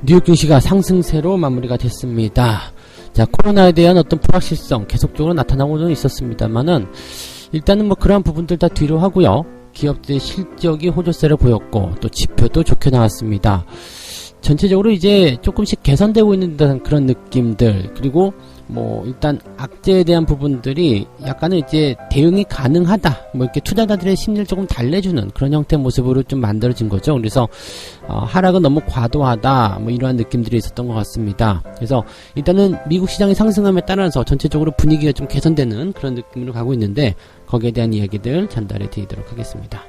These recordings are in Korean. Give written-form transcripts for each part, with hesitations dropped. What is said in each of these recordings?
뉴욕 증시가 상승세로 마무리가 됐습니다. 자, 코로나에 대한 어떤 불확실성 계속적으로 나타나고는 있었습니다만은 일단은 뭐 그러한 부분들 다 뒤로 하고요. 기업들의 실적이 호조세를 보였고 또 지표도 좋게 나왔습니다. 전체적으로 이제 조금씩 개선되고 있는 듯한 그런 느낌들, 그리고 뭐 일단 악재에 대한 부분들이 약간은 이제 대응이 가능하다, 뭐 이렇게 투자자들의 심리를 조금 달래주는 그런 형태의 모습으로 좀 만들어진 거죠. 그래서 하락은 너무 과도하다, 뭐 이러한 느낌들이 있었던 것 같습니다. 그래서 일단은 미국 시장이 상승함에 따라서 전체적으로 분위기가 좀 개선되는 그런 느낌으로 가고 있는데, 거기에 대한 이야기들 전달해 드리도록 하겠습니다.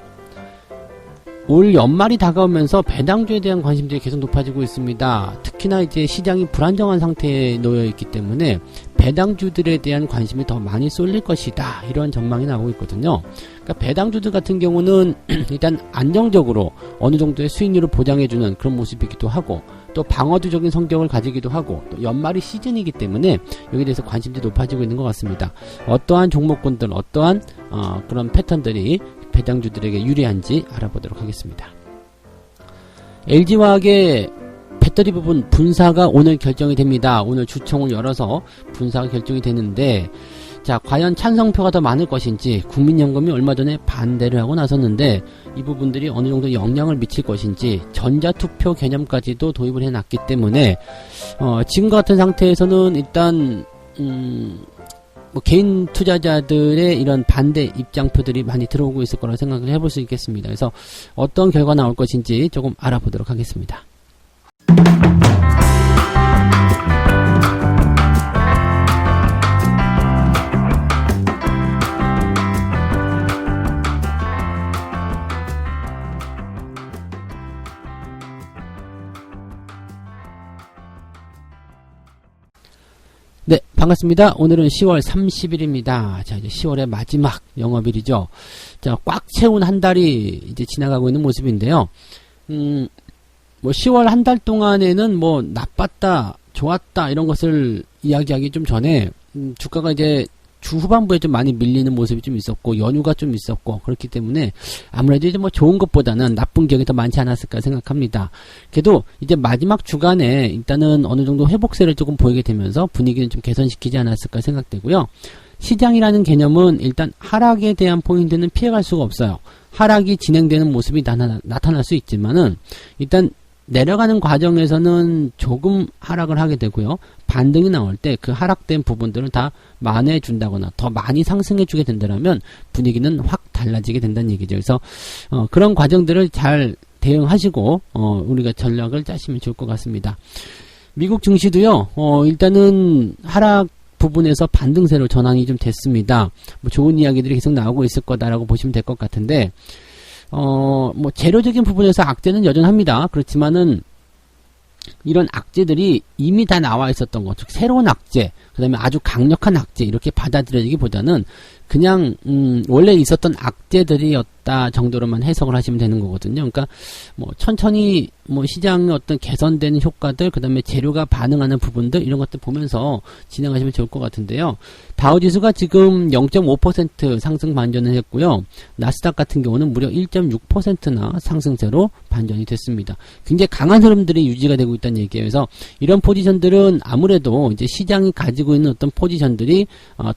올 연말이 다가오면서 배당주에 대한 관심들이 계속 높아지고 있습니다. 특히나 이제 시장이 불안정한 상태에 놓여 있기 때문에 배당주들에 대한 관심이 더 많이 쏠릴 것이다, 이런 전망이 나오고 있거든요. 그러니까 배당주들 같은 경우는 일단 안정적으로 어느 정도의 수익률을 보장해주는 그런 모습이기도 하고, 또 방어주적인 성격을 가지기도 하고, 또 연말이 시즌이기 때문에 여기에 대해서 관심들이 높아지고 있는 것 같습니다. 어떠한 종목군들, 어떠한 그런 패턴들이 배당주들에게 유리한지 알아보도록 하겠습니다. LG화학의 배터리 부분 분사가 오늘 결정이 됩니다. 오늘 주총을 열어서 분사가 결정이 되는데, 자, 과연 찬성표가 더 많을 것인지, 국민연금이 얼마 전에 반대를 하고 나섰는데 이 부분들이 어느 정도 영향을 미칠 것인지, 전자투표 개념까지도 도입을 해놨기 때문에 지금과 같은 상태에서는 일단 뭐 개인 투자자들의 이런 반대 입장표들이 많이 들어오고 있을 거라고 생각을 해볼 수 있겠습니다. 그래서 어떤 결과 나올 것인지 조금 알아보도록 하겠습니다. 네, 반갑습니다. 오늘은 10월 30일입니다. 자, 이제 10월의 마지막 영업일이죠. 자, 꽉 채운 한 달이 이제 지나가고 있는 모습인데요. 뭐 10월 한 달 동안에는 뭐 나빴다, 좋았다, 이런 것을 이야기하기 좀 전에, 주가가 이제 주 후반부에 좀 많이 밀리는 모습이 좀 있었고, 연휴가 좀 있었고, 그렇기 때문에 아무래도 이제 뭐 좋은 것보다는 나쁜 기억이 더 많지 않았을까 생각합니다. 그래도 이제 마지막 주간에 일단은 어느 정도 회복세를 조금 보이게 되면서 분위기는 좀 개선시키지 않았을까 생각되고요. 시장이라는 개념은 일단 하락에 대한 포인트는 피해갈 수가 없어요. 하락이 진행되는 모습이 나타날 수 있지만은 일단 내려가는 과정에서는 조금 하락을 하게 되고요. 반등이 나올 때 그 하락된 부분들을 다 만회해 준다거나 더 많이 상승해 주게 된다면 분위기는 확 달라지게 된다는 얘기죠. 그래서 그런 과정들을 잘 대응하시고 우리가 전략을 짜시면 좋을 것 같습니다. 미국 증시도요. 일단은 하락 부분에서 반등세로 전환이 좀 됐습니다. 뭐 좋은 이야기들이 계속 나오고 있을 거다라고 보시면 될 것 같은데, 뭐 재료적인 부분에서 악재는 여전합니다. 그렇지만은 이런 악재들이 이미 다 나와 있었던 것, 즉 새로운 악재, 그 다음에 아주 강력한 악재, 이렇게 받아들여지기보다는 그냥 원래 있었던 악재들이었다 정도로만 해석을 하시면 되는 거거든요. 그러니까 뭐 천천히 뭐 시장의 어떤 개선되는 효과들, 그 다음에 재료가 반응하는 부분들, 이런 것들 보면서 진행하시면 좋을 것 같은데요. 다우지수가 지금 0.5% 상승 반전을 했고요. 나스닥 같은 경우는 무려 1.6%나 상승세로 반전이 됐습니다. 굉장히 강한 흐름들이 유지가 되고 있다는 얘기예요. 그래서 이런 포지션들은 아무래도 이제 시장이 가지고 있는 어떤 포지션들이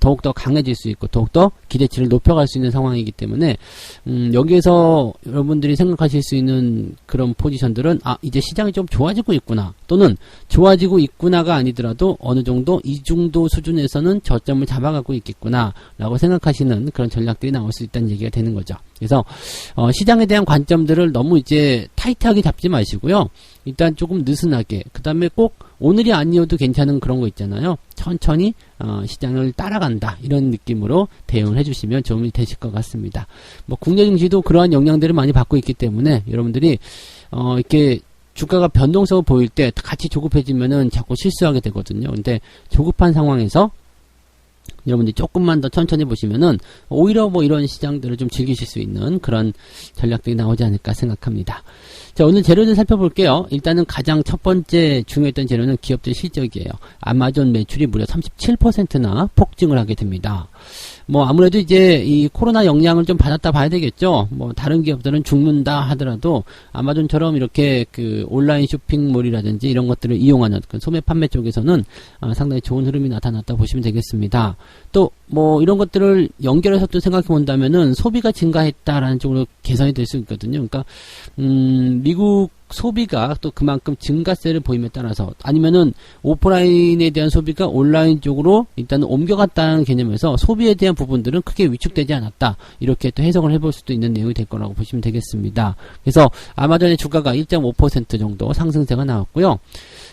더욱더 강해질 수 있고 더욱더 기대치를 높여갈 수 있는 상황이기 때문에 여기에서 여러분들이 생각하실 수 있는 그런 포지션들은 이제 시장이 좀 좋아지고 있구나, 또는 좋아지고 있구나가 아니더라도 어느 정도 이 정도 수준에서는 저점을 잡아가고 있겠구나 라고 생각하시는 그런 전략들이 나올 수 있다는 얘기가 되는 거죠. 그래서 시장에 대한 관점들을 너무 이제 타이트하게 잡지 마시고요. 일단 조금 느슨하게, 그 다음에 꼭 오늘이 아니어도 괜찮은 그런 거 있잖아요. 천천히 시장을 따라간다, 이런 느낌으로 대응을 해주시면 도움이 되실 것 같습니다. 뭐 국내 증시도 그러한 영향들을 많이 받고 있기 때문에 여러분들이 이렇게 주가가 변동성을 보일 때 같이 조급해지면은 자꾸 실수하게 되거든요. 근데 조급한 상황에서 여러분들이 조금만 더 천천히 보시면은 오히려 뭐 이런 시장들을 좀 즐기실 수 있는 그런 전략들이 나오지 않을까 생각합니다. 자, 오늘 재료를 살펴볼게요. 일단은 가장 첫 번째 중요했던 재료는 기업들 실적이에요. 아마존 매출이 무려 37%나 폭증을 하게 됩니다. 뭐 아무래도 이제 이 코로나 영향을 좀 받았다 봐야 되겠죠. 뭐 다른 기업들은 죽는다 하더라도 아마존처럼 이렇게 그 온라인 쇼핑몰이라든지 이런 것들을 이용하는 그 소매 판매 쪽에서는 상당히 좋은 흐름이 나타났다 보시면 되겠습니다. 또 뭐 이런 것들을 연결해서 또 생각해 본다면은 소비가 증가했다라는 쪽으로 개선이 될 수 있거든요. 그러니까 미국 소비가 또 그만큼 증가세를 보임에 따라서 아니면은 오프라인에 대한 소비가 온라인 쪽으로 일단은 옮겨갔다는 개념에서 소비에 대한 부분들은 크게 위축되지 않았다. 이렇게 또 해석을 해볼 수도 있는 내용이 될 거라고 보시면 되겠습니다. 그래서 아마존의 주가가 1.5% 정도 상승세가 나왔고요.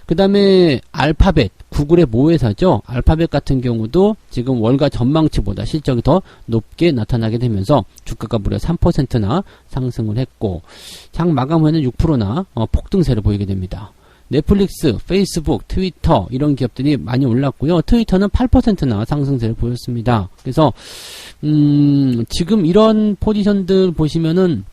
그 다음에 알파벳, 구글의 모회사죠. 알파벳 같은 경우도 지금 월가 전망치보다 실적이 더 높게 나타나게 되면서 주가가 무려 3%나 상승을 했고 장 마감 후에는 6%나 폭등세를 보이게 됩니다. 넷플릭스, 페이스북, 트위터 이런 기업들이 많이 올랐고요. 트위터는 8%나 상승세를 보였습니다. 그래서 지금 이런 포지션들 보시면은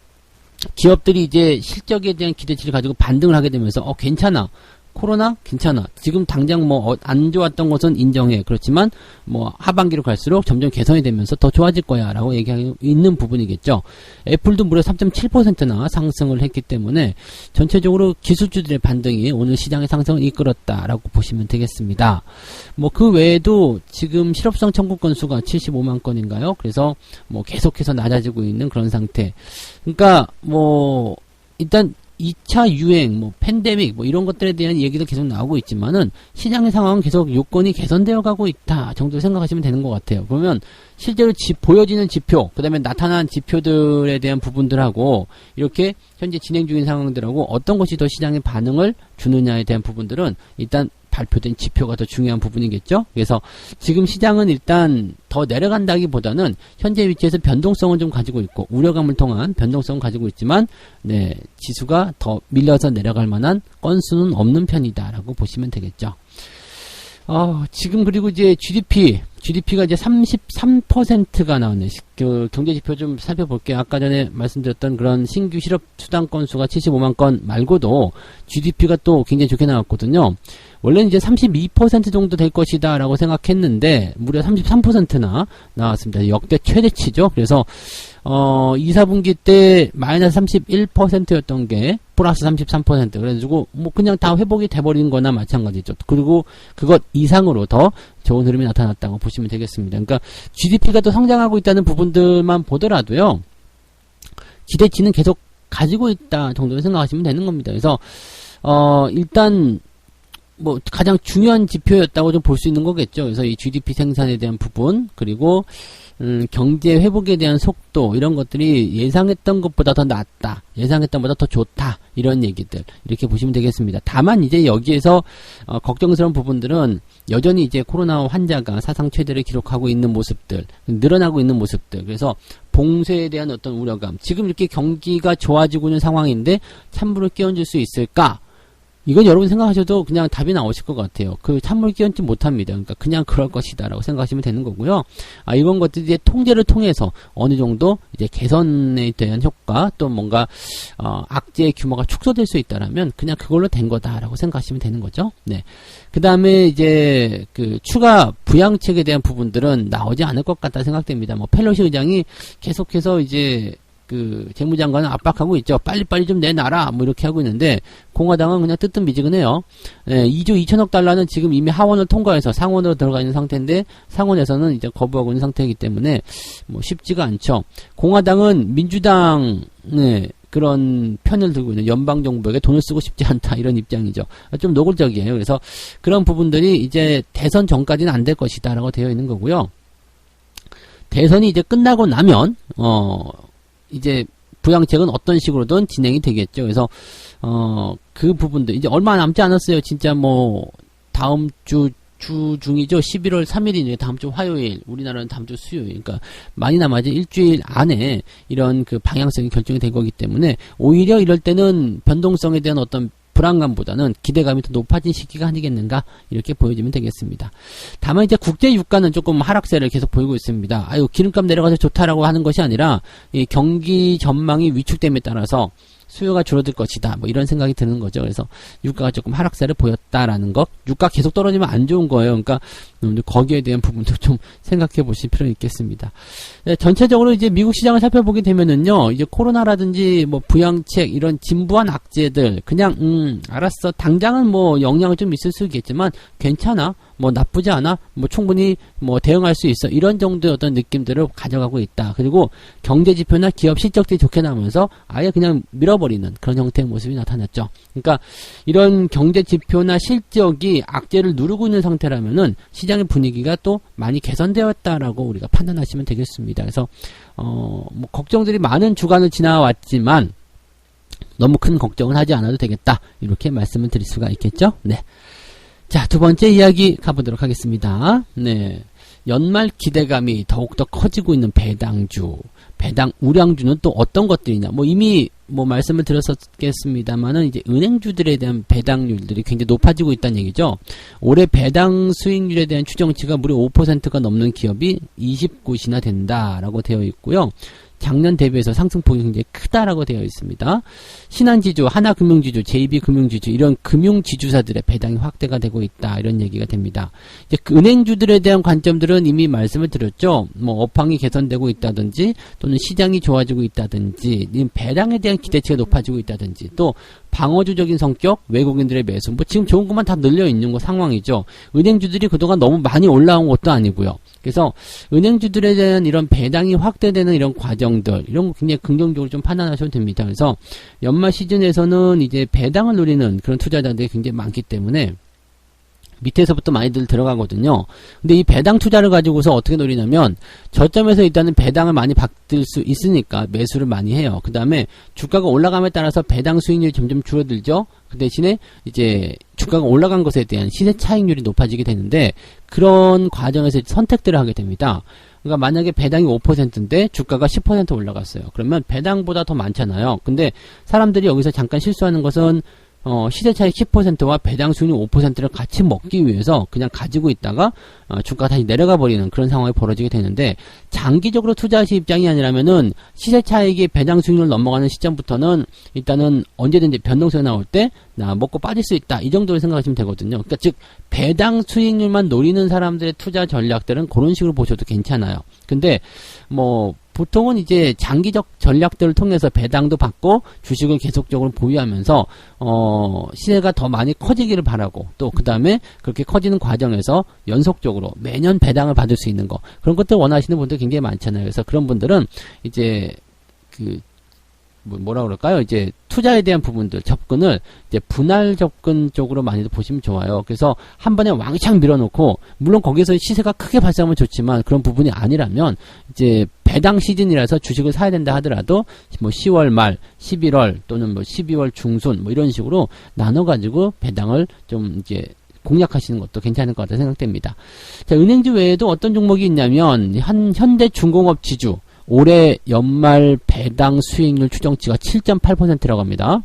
기업들이 이제 실적에 대한 기대치를 가지고 반등을 하게 되면서 괜찮아. 코로나 괜찮아. 지금 당장 뭐 안 좋았던 것은 인정해. 그렇지만 뭐 하반기로 갈수록 점점 개선이 되면서 더 좋아질 거야 라고 얘기하고 있는 부분이겠죠. 애플도 무려 3.7%나 상승을 했기 때문에 전체적으로 기술주들의 반등이 오늘 시장의 상승을 이끌었다라고 보시면 되겠습니다. 뭐 그 외에도 지금 실업성 청구 건수가 75만 건인가요? 그래서 뭐 계속해서 낮아지고 있는 그런 상태. 그러니까 뭐 일단 2차 유행, 뭐 팬데믹, 뭐 이런 것들에 대한 얘기도 계속 나오고 있지만은 시장의 상황은 계속 요건이 개선되어 가고 있다 정도 생각하시면 되는 것 같아요. 그러면 실제로 보여지는 지표, 그 다음에 나타난 지표들에 대한 부분들하고 이렇게 현재 진행 중인 상황들하고 어떤 것이 더 시장의 반응을 주느냐에 대한 부분들은 일단 발표된 지표가 더 중요한 부분이겠죠. 그래서 지금 시장은 일단 더 내려간다기보다는 현재 위치에서 변동성은 좀 가지고 있고 우려감을 통한 변동성은 가지고 있지만 네, 지수가 더 밀려서 내려갈 만한 건수는 없는 편이다라고 보시면 되겠죠. 지금 그리고 이제 GDP가 이제 33%가 나왔네. 그 경제지표 좀 살펴볼게요. 아까 전에 말씀드렸던 그런 신규 실업 수당 건수가 75만 건 말고도 GDP가 또 굉장히 좋게 나왔거든요. 원래는 이제 32% 정도 될 것이다 라고 생각했는데 무려 33%나 나왔습니다. 역대 최대치죠. 그래서 2, 4분기 때 마이너스 31%였던 게 플러스 33%. 그래가지고 뭐 그냥 다 회복이 돼버린 거나 마찬가지죠. 그리고 그것 이상으로 더 좋은 흐름이 나타났다고 보시면 되겠습니다. 그러니까 GDP가 또 성장하고 있다는 부분들만 보더라도요. 기대치는 계속 가지고 있다 정도로 생각하시면 되는 겁니다. 그래서 일단 뭐 가장 중요한 지표였다고 좀 볼 수 있는 거겠죠. 그래서 이 GDP 생산에 대한 부분 그리고 경제 회복에 대한 속도 이런 것들이 예상했던 것보다 더 낫다. 예상했던 것보다 더 좋다. 이런 얘기들 이렇게 보시면 되겠습니다. 다만 이제 여기에서 걱정스러운 부분들은 여전히 이제 코로나 환자가 사상 최대를 기록하고 있는 모습들 늘어나고 있는 모습들 그래서 봉쇄에 대한 어떤 우려감 지금 이렇게 경기가 좋아지고 있는 상황인데 찬물을 끼얹을 수 있을까? 이건 여러분 생각하셔도 그냥 답이 나오실 것 같아요. 그 찬물 끼얹지 못합니다. 그러니까 그냥 그럴 것이다 라고 생각하시면 되는 거고요. 이런 것들이 이제 통제를 통해서 어느 정도 이제 개선에 대한 효과 또 뭔가 악재의 규모가 축소될 수 있다라면 그냥 그걸로 된 거다라고 생각하시면 되는 거죠. 네. 그 다음에 이제 그 추가 부양책에 대한 부분들은 나오지 않을 것 같다 생각됩니다. 뭐 펠로시 의장이 계속해서 이제 그 재무장관은 압박하고 있죠. 빨리빨리 좀 내놔라 뭐 이렇게 하고 있는데 공화당은 그냥 뜨뜻미지근해요. 2조 2천억 달러는 지금 이미 하원을 통과해서 상원으로 들어가 있는 상태인데 상원에서는 이제 거부하고 있는 상태이기 때문에 뭐 쉽지가 않죠. 공화당은 민주당의 그런 편을 들고 있는 연방정부에게 돈을 쓰고 싶지 않다 이런 입장이죠. 좀 노골적이에요. 그래서 그런 부분들이 이제 대선 전까지는 안 될 것이다 라고 되어 있는 거고요. 대선이 이제 끝나고 나면 이제 부양책은 어떤 식으로든 진행이 되겠죠. 그래서 그 부분들 이제 얼마 남지 않았어요. 진짜 뭐 다음 주 중이죠. 11월 3일이네요. 다음 주 화요일. 우리나라는 다음 주 수요일. 그러니까 많이 남아지 일주일 안에 이런 그 방향성이 결정이 된 거기 때문에 오히려 이럴 때는 변동성에 대한 어떤 불안감보다는 기대감이 더 높아진 시기가 아니겠는가 이렇게 보여지면 되겠습니다. 다만 이제 국제 유가는 조금 하락세를 계속 보이고 있습니다. 아유 기름값 내려가서 좋다라고 하는 것이 아니라 이 경기 전망이 위축됨에 따라서 수요가 줄어들 것이다. 뭐 이런 생각이 드는 거죠. 그래서 유가가 조금 하락세를 보였다라는 것. 유가 계속 떨어지면 안 좋은 거예요. 그러니까 거기에 대한 부분도 좀 생각해 보실 필요는 있겠습니다. 네, 전체적으로 이제 미국 시장을 살펴보게 되면은요. 이제 코로나라든지 뭐 부양책 이런 진부한 악재들 그냥 알았어. 당장은 뭐 영향은 좀 있을 수 있겠지만 괜찮아. 뭐 나쁘지 않아. 뭐 충분히 뭐 대응할 수 있어. 이런 정도의 어떤 느낌들을 가져가고 있다. 그리고 경제 지표나 기업 실적들이 좋게 나오면서 아예 그냥 밀어버리는 그런 형태의 모습이 나타났죠. 그러니까 이런 경제 지표나 실적이 악재를 누르고 있는 상태라면은 시장의 분위기가 또 많이 개선되었다라고 우리가 판단하시면 되겠습니다. 그래서 뭐 걱정들이 많은 주간을 지나왔지만 너무 큰 걱정은 하지 않아도 되겠다. 이렇게 말씀을 드릴 수가 있겠죠. 네. 자, 두 번째 이야기 가보도록 하겠습니다. 네. 연말 기대감이 더욱더 커지고 있는 배당주, 배당 우량주는 또 어떤 것들이냐. 뭐 이미 뭐 말씀을 드렸었겠습니다만은 이제 은행주들에 대한 배당률들이 굉장히 높아지고 있다는 얘기죠. 올해 배당 수익률에 대한 추정치가 무려 5%가 넘는 기업이 20곳이나 된다라고 되어 있고요. 작년 대비해서 상승폭이 굉장히 크다라고 되어 있습니다. 신한지주, 하나금융지주, JB금융지주 이런 금융지주사들의 배당이 확대가 되고 있다 이런 얘기가 됩니다. 이제 그 은행주들에 대한 관점들은 이미 말씀을 드렸죠. 뭐 업황이 개선되고 있다든지 또는 시장이 좋아지고 있다든지 배당에 대한 기대치가 높아지고 있다든지 또 방어주적인 성격, 외국인들의 매수 뭐 지금 좋은 것만 다 늘려 있는 거 상황이죠. 은행주들이 그동안 너무 많이 올라온 것도 아니고요. 그래서 은행주들에 대한 이런 배당이 확대되는 이런 과정들 이런 거 굉장히 긍정적으로 좀 판단하셔도 됩니다. 그래서 연말 시즌에서는 이제 배당을 노리는 그런 투자자들이 굉장히 많기 때문에 밑에서부터 많이들 들어가거든요. 근데 이 배당 투자를 가지고서 어떻게 노리냐면 저점에서 일단은 배당을 많이 받을 수 있으니까 매수를 많이 해요. 그 다음에 주가가 올라감에 따라서 배당 수익률이 점점 줄어들죠. 그 대신에 이제 주가가 올라간 것에 대한 시세 차익률이 높아지게 되는데 그런 과정에서 선택들을 하게 됩니다. 그러니까 만약에 배당이 5%인데 주가가 10% 올라갔어요. 그러면 배당보다 더 많잖아요. 근데 사람들이 여기서 잠깐 실수하는 것은 시세 차익 10%와 배당 수익률 5%를 같이 먹기 위해서 그냥 가지고 있다가 주가가 다시 내려가 버리는 그런 상황이 벌어지게 되는데 장기적으로 투자하실 입장이 아니라면은 시세 차익이 배당 수익률 넘어가는 시점부터는 일단은 언제든지 변동성이 나올 때 나 먹고 빠질 수 있다 이 정도로 생각하시면 되거든요. 그러니까 즉 배당 수익률만 노리는 사람들의 투자 전략들은 그런 식으로 보셔도 괜찮아요. 근데 뭐 보통은 이제 장기적 전략들을 통해서 배당도 받고 주식을 계속적으로 보유하면서 시세가 더 많이 커지기를 바라고 또 그 다음에 그렇게 커지는 과정에서 연속적으로 매년 배당을 받을 수 있는 거 그런 것들 원하시는 분들 굉장히 많잖아요. 그래서 그런 분들은 이제 뭐라 그럴까요? 이제 투자에 대한 부분들 접근을 이제 분할 접근 쪽으로 많이들 보시면 좋아요. 그래서 한 번에 왕창 밀어놓고 물론 거기서 시세가 크게 발생하면 좋지만 그런 부분이 아니라면 이제 배당 시즌이라서 주식을 사야 된다 하더라도 뭐 10월 말, 11월 또는 뭐 12월 중순 뭐 이런 식으로 나눠가지고 배당을 좀 이제 공략하시는 것도 괜찮을 것 같다 생각됩니다. 자, 은행주 외에도 어떤 종목이 있냐면 현대중공업 지주 올해 연말 배당 수익률 추정치가 7.8%라고 합니다.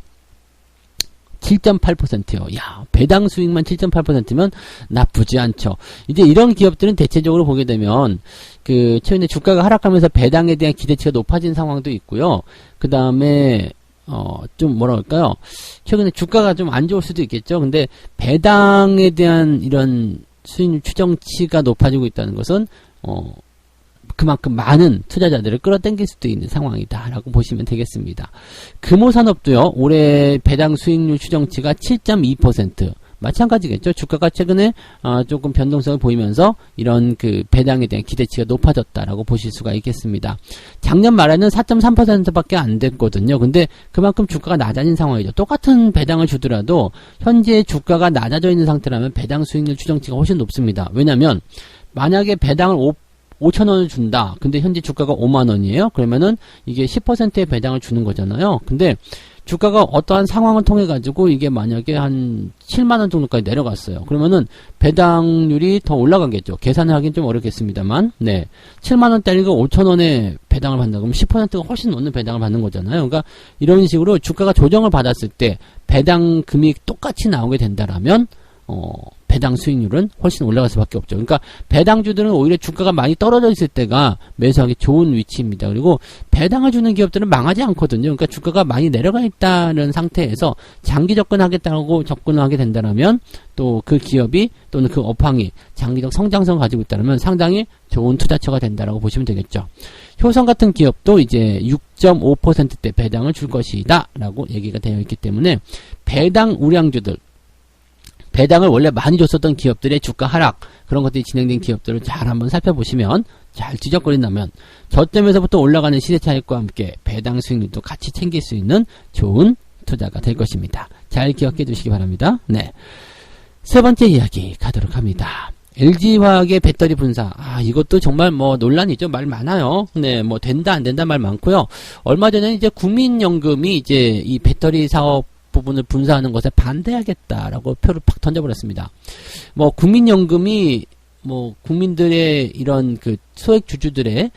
7.8%요. 야, 배당 수익만 7.8%면 나쁘지 않죠. 이제 이런 기업들은 대체적으로 보게 되면 최근에 주가가 하락하면서 배당에 대한 기대치가 높아진 상황도 있고요. 그 다음에 좀 뭐라 그럴까요? 최근에 주가가 좀 안 좋을 수도 있겠죠. 근데 배당에 대한 이런 수익률 추정치가 높아지고 있다는 것은 그만큼 많은 투자자들을 끌어당길 수도 있는 상황이다라고 보시면 되겠습니다. 금호산업도요. 올해 배당 수익률 추정치가 7.2%. 마찬가지겠죠. 주가가 최근에 조금 변동성을 보이면서 이런 배당에 대한 기대치가 높아졌다라고 보실 수가 있겠습니다. 작년 말에는 4.3%밖에 안 됐거든요. 근데 그만큼 주가가 낮아진 상황이죠. 똑같은 배당을 주더라도 현재 주가가 낮아져 있는 상태라면 배당 수익률 추정치가 훨씬 높습니다. 왜냐하면 만약에 배당을 5,000원을 준다. 근데 현재 주가가 5만원이에요. 그러면은 이게 10%의 배당을 주는 거잖아요. 근데 주가가 어떠한 상황을 통해 가지고 이게 만약에 한 7만원 정도까지 내려갔어요. 그러면은 배당률이 더 올라가겠죠. 계산을 하긴 좀 어렵겠습니다만, 네. 7만원짜리가 5천원에 배당을 받는다. 그러면 10%가 훨씬 넘는 배당을 받는 거잖아요. 그러니까 이런 식으로 주가가 조정을 받았을 때 배당금이 똑같이 나오게 된다라면, 배당 수익률은 훨씬 올라갈 수밖에 없죠. 그러니까 배당주들은 오히려 주가가 많이 떨어져 있을 때가 매수하기 좋은 위치입니다. 그리고 배당을 주는 기업들은 망하지 않거든요. 그러니까 주가가 많이 내려가 있다는 상태에서 장기 접근하겠다고 접근을 하게 된다면 또 그 기업이 또는 그 업황이 장기적 성장성을 가지고 있다면 상당히 좋은 투자처가 된다라고 보시면 되겠죠. 효성 같은 기업도 이제 6.5%대 배당을 줄 것이다 라고 얘기가 되어 있기 때문에 배당 우량주들, 배당을 원래 많이 줬었던 기업들의 주가 하락, 그런 것들이 진행된 기업들을 잘 한번 살펴보시면, 잘 뒤적거린다면 저점에서부터 올라가는 시세 차익과 함께 배당 수익률도 같이 챙길 수 있는 좋은 투자가 될 것입니다. 잘 기억해 두시기 바랍니다. 네. 세 번째 이야기 가도록 합니다. LG화학의 배터리 분사. 이것도 정말 뭐 논란이죠. 말 많아요. 네, 뭐 된다 안 된다 말 많고요. 얼마 전에 이제 국민연금이 이제 이 배터리 사업 부분을 분사하는 것에 반대하겠다라고 표를 팍 던져버렸습니다. 뭐 국민연금이 뭐 국민들의 이런 그 소액 주주들의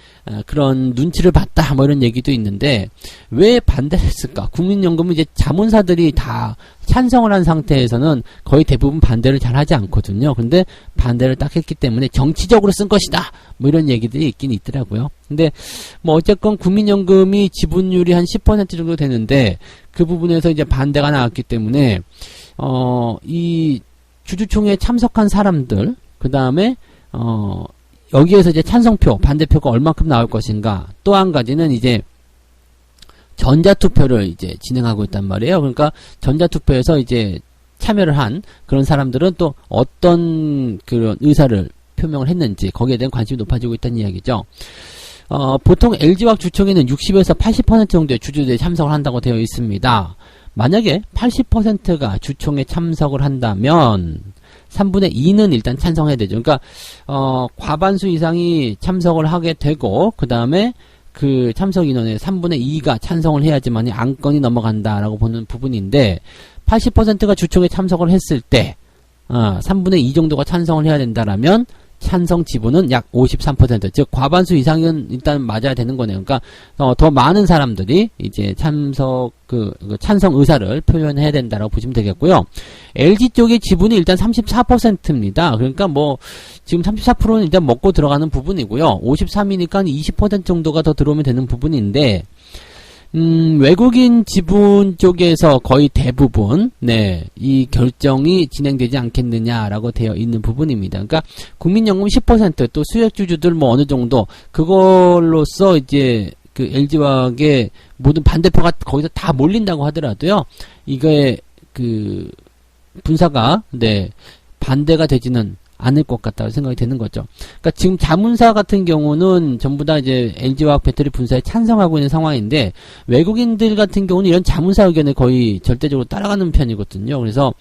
그런 눈치를 봤다 뭐 이런 얘기도 있는데 왜 반대를 했을까? 국민연금은 이제 자문사들이 다 찬성을 한 상태에서는 거의 대부분 반대를 잘 하지 않거든요. 근데 반대를 딱 했기 때문에 정치적으로 쓴 것이다 뭐 이런 얘기들이 있긴 있더라고요. 근데 뭐 어쨌건 국민연금이 지분율이 한 10% 정도 되는데 그 부분에서 이제 반대가 나왔기 때문에 이 주주총회에 참석한 사람들, 그 다음에 여기에서 이제 찬성표, 반대표가 얼마큼 나올 것인가. 또 한 가지는 이제 전자투표를 이제 진행하고 있단 말이에요. 그러니까 전자투표에서 이제 참여를 한 그런 사람들은 또 어떤 그런 의사를 표명을 했는지 거기에 대한 관심이 높아지고 있다는 이야기죠. 보통 LG화학 주총에는 60에서 80% 정도의 주주들이 참석을 한다고 되어 있습니다. 만약에 80%가 주총에 참석을 한다면 3분의 2는 일단 찬성해야 되죠. 그러니까 과반수 이상이 참석을 하게 되고 그 다음에 그 참석 인원의 3분의 2가 찬성을 해야지만이 안건이 넘어간다라고 보는 부분인데 80%가 주총에 참석을 했을 때 3분의 2 정도가 찬성을 해야 된다라면 찬성 지분은 약 53%, 즉 과반수 이상은 일단 맞아야 되는 거네요. 그러니까 더 많은 사람들이 이제 참석 찬성 의사를 표현해야 된다라고 보시면 되겠고요. LG 쪽의 지분이 일단 34%입니다. 그러니까 뭐 지금 34%는 일단 먹고 들어가는 부분이고요. 53이니까 20% 정도가 더 들어오면 되는 부분인데 외국인 지분 쪽에서 거의 대부분, 이 결정이 진행되지 않겠느냐라고 되어 있는 부분입니다. 그러니까, 국민연금 10%, 또 수액주주들 뭐 어느 정도, 그걸로써 이제, 그 LG화학의 모든 반대표가 거기서 다 몰린다고 하더라도요, 이게, 분사가, 반대가 되지는 않을 것 같다고 생각이 되는 거죠. 그러니까 지금 자문사 같은 경우는 전부 다 이제 LG화학 배터리 분사에 찬성하고 있는 상황인데 외국인들 같은 경우는 이런 자문사 의견을 거의 절대적으로 따라가는 편이거든요. 그래서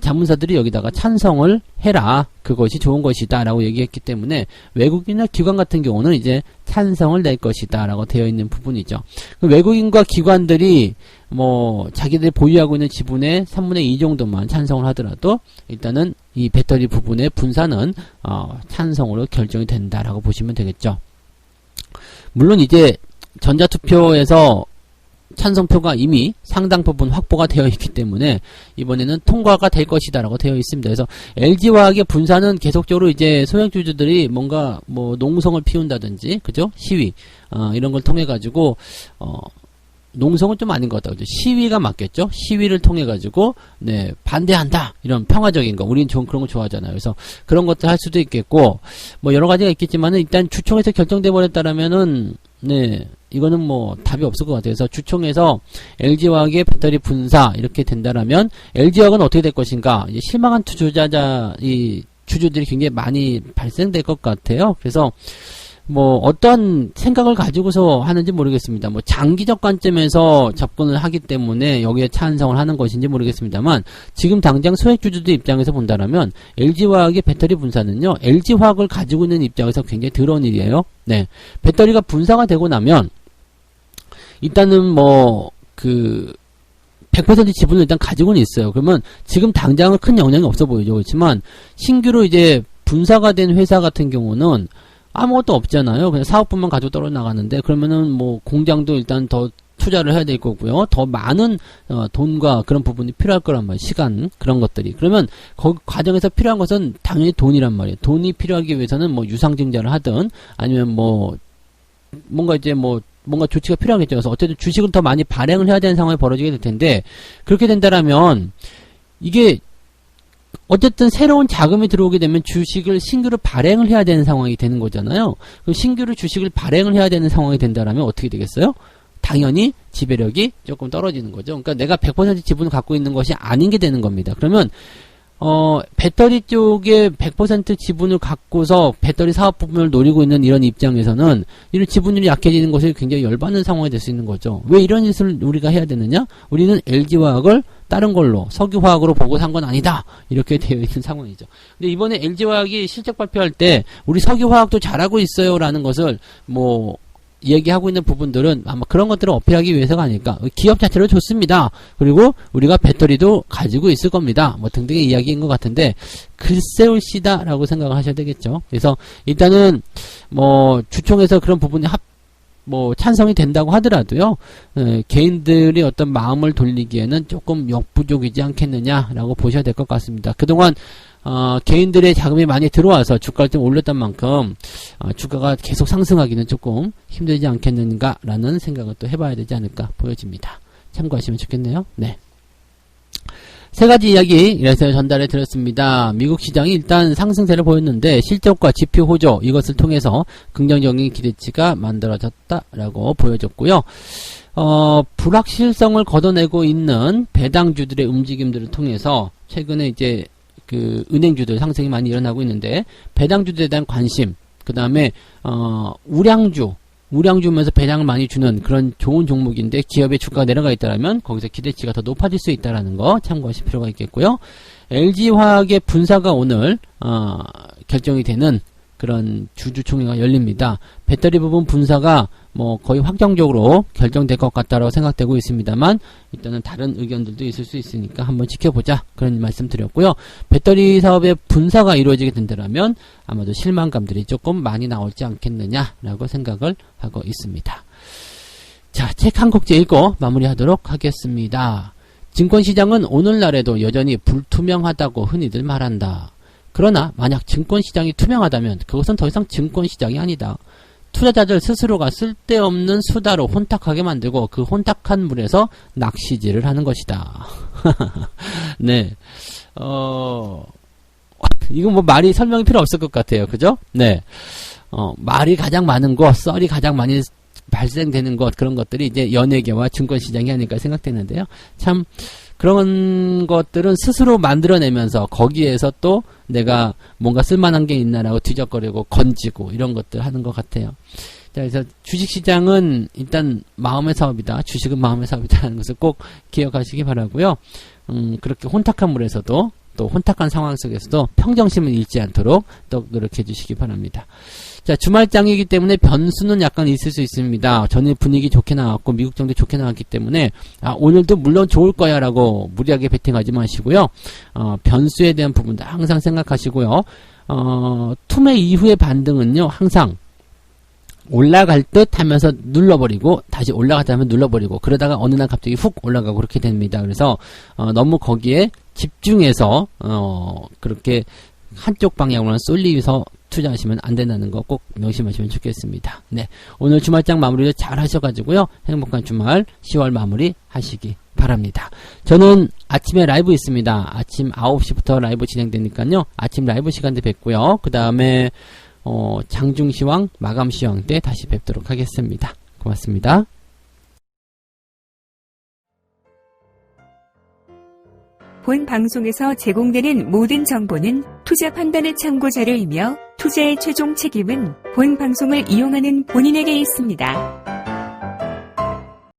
자문사들이 여기다가 찬성을 해라. 그것이 좋은 것이다. 라고 얘기했기 때문에 외국인이나 기관 같은 경우는 이제 찬성을 낼 것이다. 라고 되어 있는 부분이죠. 외국인과 기관들이 뭐 자기들이 보유하고 있는 지분의 3분의 2 정도만 찬성을 하더라도 일단은 이 배터리 부분의 분사는 찬성으로 결정이 된다라고 보시면 되겠죠. 물론 이제 전자투표에서 찬성표가 이미 상당 부분 확보가 되어 있기 때문에 이번에는 통과가 될 것이다라고 되어 있습니다. 그래서 LG화학의 분사는 계속적으로 이제 소액주주들이 뭔가 뭐 농성을 피운다든지, 그죠? 시위 이런 걸 통해 가지고 농성은 좀 아닌 것 같아요. 시위가 맞겠죠? 시위를 통해 가지고 반대한다 이런 평화적인 거, 우리는 좀 그런 거 좋아하잖아요. 그래서 그런 것들 할 수도 있겠고 뭐 여러 가지가 있겠지만은 일단 주총에서 결정돼 버렸다라면은 이거는 뭐 답이 없을 것 같아요. 그래서 주총에서 LG화학의 배터리 분사 이렇게 된다라면 LG화학은 어떻게 될 것인가? 이제 실망한 주주들이 굉장히 많이 발생될 것 같아요. 그래서 뭐 어떤 생각을 가지고서 하는지 모르겠습니다. 뭐 장기적 관점에서 접근을 하기 때문에 여기에 찬성을 하는 것인지 모르겠습니다만 지금 당장 소액주주들 입장에서 본다라면 LG화학의 배터리 분사는요, LG화학을 가지고 있는 입장에서 굉장히 더러운 일이에요. 배터리가 분사가 되고 나면 일단은 뭐 100% 지분을 일단 가지고는 있어요. 그러면 지금 당장은 큰 영향이 없어 보이죠. 그렇지만 신규로 이제 분사가 된 회사 같은 경우는 아무것도 없잖아요. 그냥 사업부만 가지고 떨어져 나가는데, 그러면은 뭐 공장도 일단 더 투자를 해야 될 거고요. 더 많은 돈과 그런 부분이 필요할 거란 말이에요. 시간, 그런 것들이. 그러면 그 과정에서 필요한 것은 당연히 돈이란 말이에요. 돈이 필요하기 위해서는 뭐 유상증자를 하든 아니면 뭐 뭔가 이제 뭔가 조치가 필요하겠죠. 그래서 어쨌든 주식을 더 많이 발행을 해야 되는 상황이 벌어지게 될 텐데, 그렇게 된다라면 이게 어쨌든 새로운 자금이 들어오게 되면 주식을 신규로 발행을 해야 되는 상황이 되는 거잖아요. 그럼 신규로 주식을 발행을 해야 되는 상황이 된다라면 어떻게 되겠어요? 당연히 지배력이 조금 떨어지는 거죠. 그러니까 내가 100% 지분을 갖고 있는 것이 아닌 게 되는 겁니다. 그러면 배터리 쪽에 100% 지분을 갖고서 배터리 사업 부분을 노리고 있는 이런 입장에서는 이런 지분율이 약해지는 것이 굉장히 열받는 상황이 될 수 있는 거죠. 왜 이런 짓을 우리가 해야 되느냐? 우리는 LG화학을 다른 걸로 석유화학으로 보고 산 건 아니다. 이렇게 되어 있는 상황이죠. 근데 이번에 LG화학이 실적 발표할 때 우리 석유화학도 잘하고 있어요 라는 것을 얘기하고 있는 부분들은 아마 그런 것들을 어필하기 위해서가 아닐까. 기업 자체로 좋습니다. 그리고 우리가 배터리도 가지고 있을 겁니다. 뭐 등등의 이야기인 것 같은데, 글쎄올시다 라고 생각을 하셔야 되겠죠. 그래서 일단은 주총에서 그런 부분이 찬성이 된다고 하더라도요, 개인들이 어떤 마음을 돌리기에는 조금 역부족이지 않겠느냐라고 보셔야 될 것 같습니다. 그동안 개인들의 자금이 많이 들어와서 주가를 좀 올렸던 만큼 주가가 계속 상승하기는 조금 힘들지 않겠는가라는 생각을 또 해봐야 되지 않을까 보여집니다. 참고하시면 좋겠네요. 네. 세 가지 이야기 이래서 전달해 드렸습니다. 미국 시장이 일단 상승세를 보였는데 실적과 지표 호조 이것을 통해서 긍정적인 기대치가 만들어졌다라고 보여졌고요. 불확실성을 걷어내고 있는 배당주들의 움직임들을 통해서 최근에 이제 은행주들 상승이 많이 일어나고 있는데, 배당주들에 대한 관심, 그 다음에 우량주면서 배당을 많이 주는 그런 좋은 종목인데 기업의 주가가 내려가 있다면 거기서 기대치가 더 높아질 수 있다는 거 참고하실 필요가 있겠고요. LG화학의 분사가 오늘 결정이 되는 그런 주주총회가 열립니다. 배터리 부분 분사가 거의 확정적으로 결정될 것 같다고 생각되고 있습니다만, 일단은 다른 의견들도 있을 수 있으니까 한번 지켜보자, 그런 말씀 드렸고요. 배터리 사업의 분사가 이루어지게 된다면 아마도 실망감들이 조금 많이 나올지 않겠느냐라고 생각을 하고 있습니다. 자, 책 한 곡째 읽고 마무리하도록 하겠습니다. 증권시장은 오늘날에도 여전히 불투명하다고 흔히들 말한다. 그러나 만약 증권시장이 투명하다면 그것은 더 이상 증권시장이 아니다. 투자자들 스스로가 쓸데없는 수다로 혼탁하게 만들고 그 혼탁한 물에서 낚시질을 하는 것이다. 네. 이건 말이 설명이 필요 없을 것 같아요. 그죠? 네. 말이 가장 많은 것, 썰이 가장 많이 발생되는 것, 그런 것들이 이제 연예계와 증권시장이 아닐까 생각되는데요. 참, 그런 것들은 스스로 만들어내면서 거기에서 또 내가 뭔가 쓸만한 게 있나라고 뒤적거리고 건지고 이런 것들 하는 것 같아요. 자, 그래서 주식시장은 일단 마음의 사업이다. 주식은 마음의 사업이다라는 것을 꼭 기억하시기 바라고요. 그렇게 혼탁한 물에서도 또 혼탁한 상황 속에서도 평정심을 잃지 않도록 또 노력해 주시기 바랍니다. 자, 주말장이기 때문에 변수는 약간 있을 수 있습니다. 전일 분위기 좋게 나왔고 미국 정도 좋게 나왔기 때문에 오늘도 물론 좋을 거야 라고 무리하게 베팅하지 마시고요. 변수에 대한 부분도 항상 생각하시고요. 투매 이후의 반등은요, 항상 올라갈 듯 하면서 눌러버리고 다시 올라갈 듯 하면 눌러버리고 그러다가 어느 날 갑자기 훅 올라가고 그렇게 됩니다. 그래서 너무 거기에 집중해서 그렇게 한쪽 방향으로만 쏠리면서 투자하시면 안 된다는 거 꼭 명심하시면 좋겠습니다. 네, 오늘 주말장 마무리를 잘 하셔가지고요, 행복한 주말 10월 마무리 하시기 바랍니다. 저는 아침에 라이브 있습니다. 아침 9시부터 라이브 진행되니까요, 아침 라이브 시간 때 뵙고요, 그 다음에 장중시황 마감시황 때 다시 뵙도록 하겠습니다. 고맙습니다. 본 방송에서 제공되는 모든 정보는 투자 판단의 참고 자료이며 투자의 최종 책임은 본 방송을 이용하는 본인에게 있습니다.